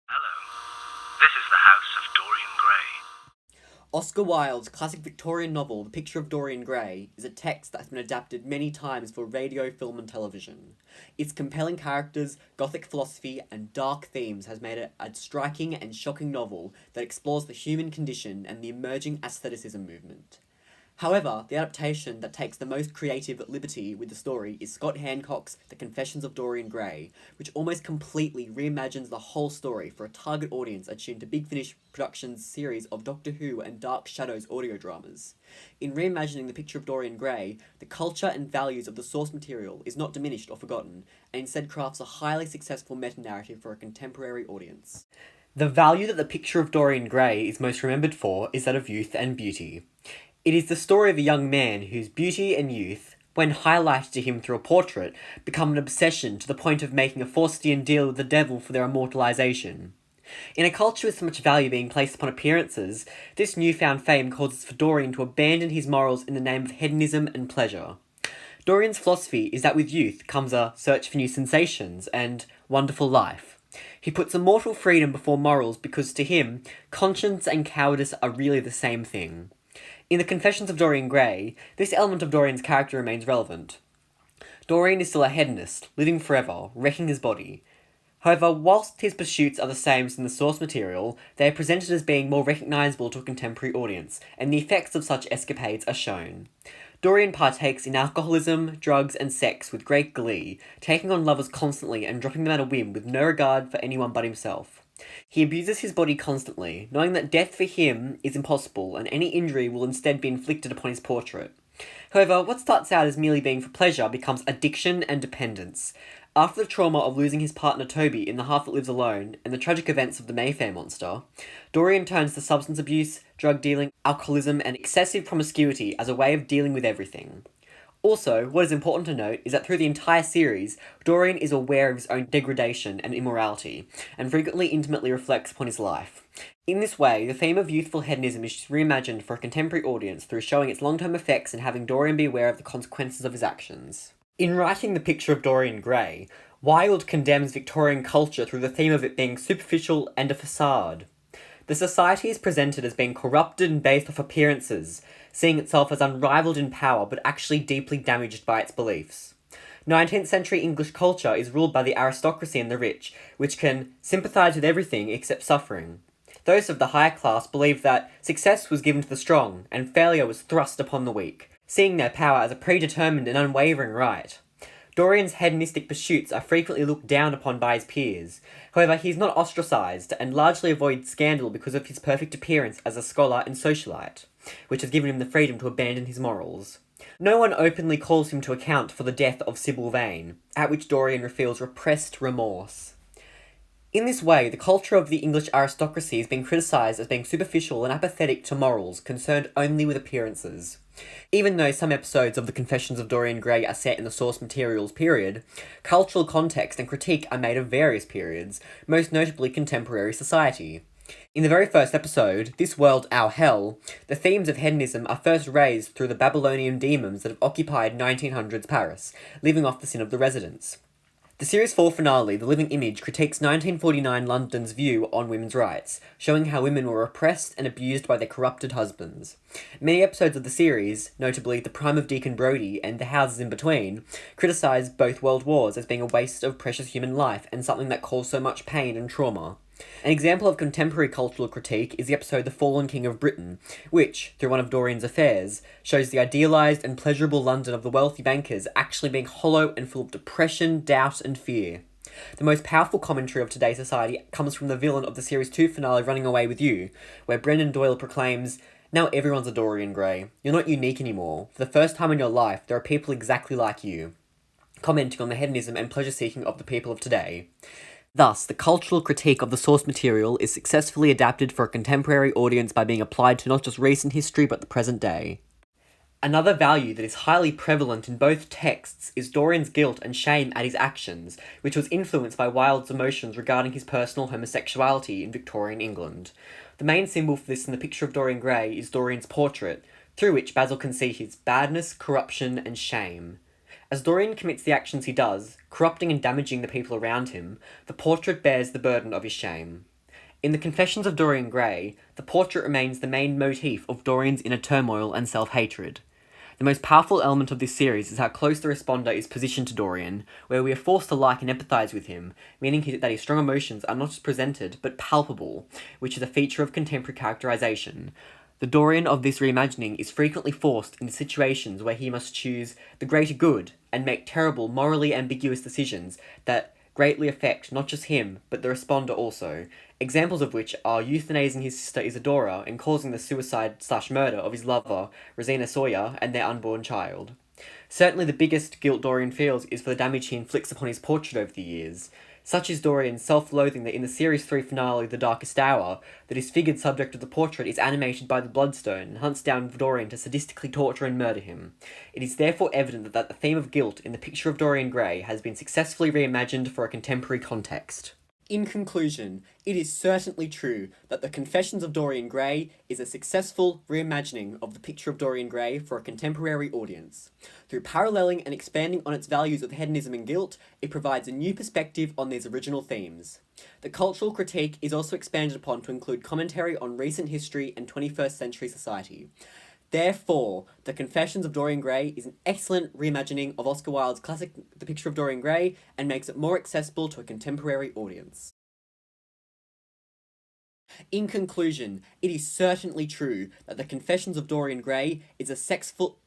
Hello, this is the house of Dorian Gray. Oscar Wilde's classic Victorian novel, The Picture of Dorian Gray, is a text that has been adapted many times for radio, film, and television. Its compelling characters, gothic philosophy, and dark themes has made it a striking and shocking novel that explores the human condition and the emerging aestheticism movement. However, the adaptation that takes the most creative liberty with the story is Scott Hancock's The Confessions of Dorian Gray, which almost completely reimagines the whole story for a target audience attuned to Big Finish Productions' series of Doctor Who and Dark Shadows audio dramas. In reimagining The Picture of Dorian Gray, the culture and values of the source material is not diminished or forgotten, and instead crafts a highly successful meta-narrative for a contemporary audience. The value that The Picture of Dorian Gray is most remembered for is that of youth and beauty. It is the story of a young man whose beauty and youth, when highlighted to him through a portrait, become an obsession to the point of making a Faustian deal with the devil for their immortalization. In a culture with so much value being placed upon appearances, this newfound fame causes for Dorian to abandon his morals in the name of hedonism and pleasure. Dorian's philosophy is that with youth comes a search for new sensations and wonderful life. He puts immortal freedom before morals because to him, conscience and cowardice are really the same thing. In the Confessions of Dorian Gray, this element of Dorian's character remains relevant. Dorian is still a hedonist, living forever, wrecking his body. However, whilst his pursuits are the same as in the source material, they are presented as being more recognisable to a contemporary audience, and the effects of such escapades are shown. Dorian partakes in alcoholism, drugs, and sex with great glee, taking on lovers constantly and dropping them at a whim with no regard for anyone but himself. He abuses his body constantly, knowing that death for him is impossible and any injury will instead be inflicted upon his portrait. However, what starts out as merely being for pleasure becomes addiction and dependence. After the trauma of losing his partner Toby in The Half That Lives Alone and the tragic events of the Mayfair monster, Dorian turns to substance abuse, drug dealing, alcoholism, and excessive promiscuity as a way of dealing with everything. Also, what is important to note is that through the entire series, Dorian is aware of his own degradation and immorality, and frequently intimately reflects upon his life. In this way, the theme of youthful hedonism is reimagined for a contemporary audience through showing its long-term effects and having Dorian be aware of the consequences of his actions. In writing The Picture of Dorian Gray, Wilde condemns Victorian culture through the theme of it being superficial and a facade. The society is presented as being corrupted and based off appearances, seeing itself as unrivaled in power but actually deeply damaged by its beliefs. 19th century English culture is ruled by the aristocracy and the rich, which can sympathise with everything except suffering. Those of the higher class believed that success was given to the strong and failure was thrust upon the weak, seeing their power as a predetermined and unwavering right. Dorian's hedonistic pursuits are frequently looked down upon by his peers. However, he is not ostracised and largely avoids scandal because of his perfect appearance as a scholar and socialite, which has given him the freedom to abandon his morals. No one openly calls him to account for the death of Sybil Vane, at which Dorian feels repressed remorse. In this way, the culture of the English aristocracy has been criticised as being superficial and apathetic to morals, concerned only with appearances. Even though some episodes of The Confessions of Dorian Gray are set in the source materials period, cultural context and critique are made of various periods, most notably contemporary society. In the very first episode, This World, Our Hell, the themes of hedonism are first raised through the Babylonian demons that have occupied 1900s Paris, living off the sin of the residents. The series 4 finale, The Living Image, critiques 1949 London's view on women's rights, showing how women were oppressed and abused by their corrupted husbands. Many episodes of the series, notably The Prime of Deacon Brodie and The Houses in Between, criticise both world wars as being a waste of precious human life and something that caused so much pain and trauma. An example of contemporary cultural critique is the episode The Fallen King of Britain, which, through one of Dorian's affairs, shows the idealised and pleasurable London of the wealthy bankers actually being hollow and full of depression, doubt, and fear. The most powerful commentary of today's society comes from the villain of the Series 2 finale Running Away With You, where Brendan Doyle proclaims, "Now everyone's a Dorian Gray. You're not unique anymore. For the first time in your life, there are people exactly like you," commenting on the hedonism and pleasure-seeking of the people of today. Thus, the cultural critique of the source material is successfully adapted for a contemporary audience by being applied to not just recent history but the present day. Another value that is highly prevalent in both texts is Dorian's guilt and shame at his actions, which was influenced by Wilde's emotions regarding his personal homosexuality in Victorian England. The main symbol for this in The Picture of Dorian Gray is Dorian's portrait, through which Basil can see his badness, corruption, and shame. As Dorian commits the actions he does, corrupting and damaging the people around him, the portrait bears the burden of his shame. In the Confessions of Dorian Gray, the portrait remains the main motif of Dorian's inner turmoil and self-hatred. The most powerful element of this series is how close the responder is positioned to Dorian, where we are forced to like and empathise with him, meaning that his strong emotions are not just presented, but palpable, which is a feature of contemporary characterisation. The Dorian of this reimagining is frequently forced into situations where he must choose the greater good and make terrible, morally ambiguous decisions that greatly affect not just him, but the responder also. Examples of which are euthanizing his sister Isadora and causing the suicide/murder of his lover, Rosina Sawyer, and their unborn child. Certainly the biggest guilt Dorian feels is for the damage he inflicts upon his portrait over the years. Such is Dorian's self-loathing that in the Series 3 finale, The Darkest Hour, the disfigured subject of the portrait is animated by the Bloodstone and hunts down Dorian to sadistically torture and murder him. It is therefore evident that the theme of guilt in the Picture of Dorian Gray has been successfully reimagined for a contemporary context. In conclusion, it is certainly true that The Confessions of Dorian Gray is a successful reimagining of the Picture of Dorian Gray for a contemporary audience. Through paralleling and expanding on its values of hedonism and guilt, it provides a new perspective on these original themes. The cultural critique is also expanded upon to include commentary on recent history and 21st century society. Therefore, The Confessions of Dorian Gray is an excellent reimagining of Oscar Wilde's classic The Picture of Dorian Gray and makes it more accessible to a contemporary audience. In conclusion, it is certainly true that The Confessions of Dorian Gray is a sexful...